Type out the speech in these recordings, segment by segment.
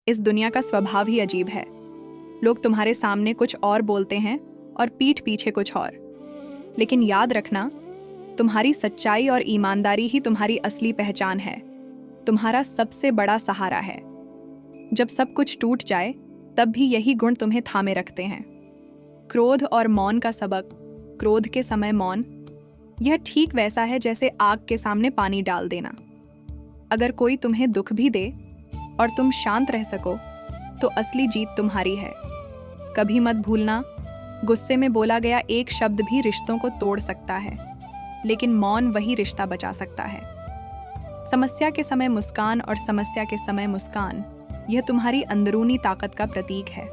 इस दुनिया का स्वभाव ही अजीब है। लोग तुम्हारे सामने कुछ और बोलते हैं और पीठ पीछे कुछ और। लेकिन याद रखना, तुम्हारी सच्चाई और ईमानदारी ही तुम्हारी असली पहचान है, तुम्हारा सबसे बड़ा सहारा है। जब सब कुछ टूट जाए तब भी यही गुण तुम्हें थामे रखते हैं। क्रोध और मौन का सबक। क्रोध के समय मौन, यह ठीक वैसा है जैसे आग के सामने पानी डाल देना। अगर कोई तुम्हें दुख भी दे और तुम शांत रह सको तो असली जीत तुम्हारी है। कभी मत भूलना, गुस्से में बोला गया एक शब्द भी रिश्तों को तोड़ सकता है, लेकिन मौन वही रिश्ता बचा सकता है। समस्या के समय मुस्कान और समस्या के समय मुस्कान, यह तुम्हारी अंदरूनी ताकत का प्रतीक है।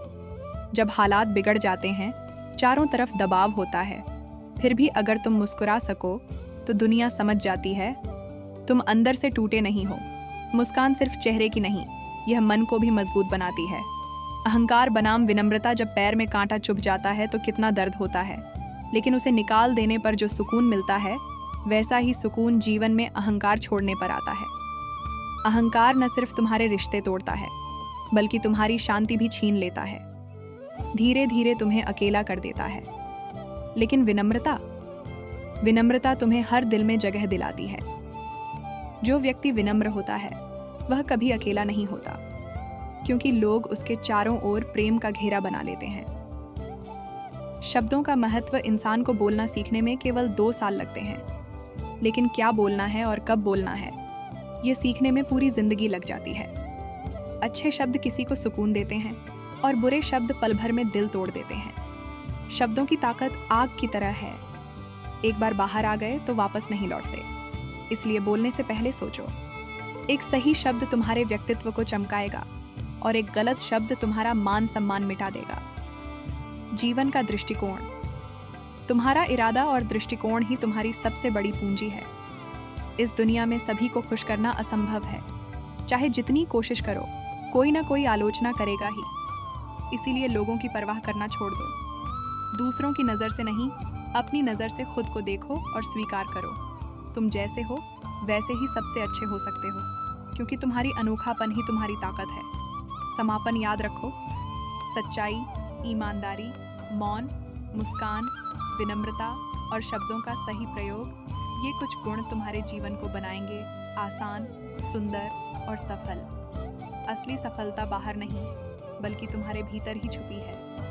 जब हालात बिगड़ जाते हैं, चारों तरफ दबाव होता है, फिर भी अगर तुम मुस्कुरा सको तो दुनिया समझ जाती है तुम अंदर से टूटे नहीं हो। मुस्कान सिर्फ चेहरे की नहीं, यह मन को भी मजबूत बनाती है। अहंकार बनाम विनम्रता, जब पैर में कांटा चुभ जाता है तो कितना दर्द होता है, लेकिन उसे निकाल देने पर जो सुकून मिलता है, वैसा ही सुकून जीवन में अहंकार छोड़ने पर आता है। अहंकार न सिर्फ तुम्हारे रिश्ते तोड़ता है, बल्कि तुम्हारी शांति भी छीन लेता है, धीरे धीरे तुम्हें अकेला कर देता है। लेकिन विनम्रता तुम्हें हर दिल में जगह दिलाती है। जो व्यक्ति विनम्र होता है वह कभी अकेला नहीं होता, क्योंकि लोग उसके चारों ओर प्रेम का घेरा बना लेते हैं। शब्दों का महत्व। इंसान को बोलना सीखने में केवल 2 साल लगते हैं, लेकिन क्या बोलना है और कब बोलना है, यह सीखने में पूरी जिंदगी लग जाती है। अच्छे शब्द किसी को सुकून देते हैं और बुरे शब्द पल भर में दिल तोड़ देते हैं। शब्दों की ताकत आग की तरह है, एक बार बाहर आ गए तो वापस नहीं लौटते, इसलिए बोलने से पहले सोचो। एक सही शब्द तुम्हारे व्यक्तित्व को चमकाएगा और एक गलत शब्द तुम्हारा मान सम्मान मिटा देगा। जीवन का दृष्टिकोण। तुम्हारा इरादा और दृष्टिकोण ही तुम्हारी सबसे बड़ी पूंजी है। इस दुनिया में सभी को खुश करना असंभव है, चाहे जितनी कोशिश करो, कोई ना कोई आलोचना करेगा ही। इसीलिए लोगों की परवाह करना छोड़ दो। दूसरों की नज़र से नहीं, अपनी नज़र से खुद को देखो और स्वीकार करो, तुम जैसे हो वैसे ही सबसे अच्छे हो सकते हो, क्योंकि तुम्हारी अनोखापन ही तुम्हारी ताकत है। समापन याद रखो, सच्चाई, ईमानदारी, मौन, मुस्कान, विनम्रता और शब्दों का सही प्रयोग, ये कुछ गुण तुम्हारे जीवन को बनाएंगे आसान, सुंदर और सफल। असली सफलता बाहर नहीं, बल्कि तुम्हारे भीतर ही छुपी है।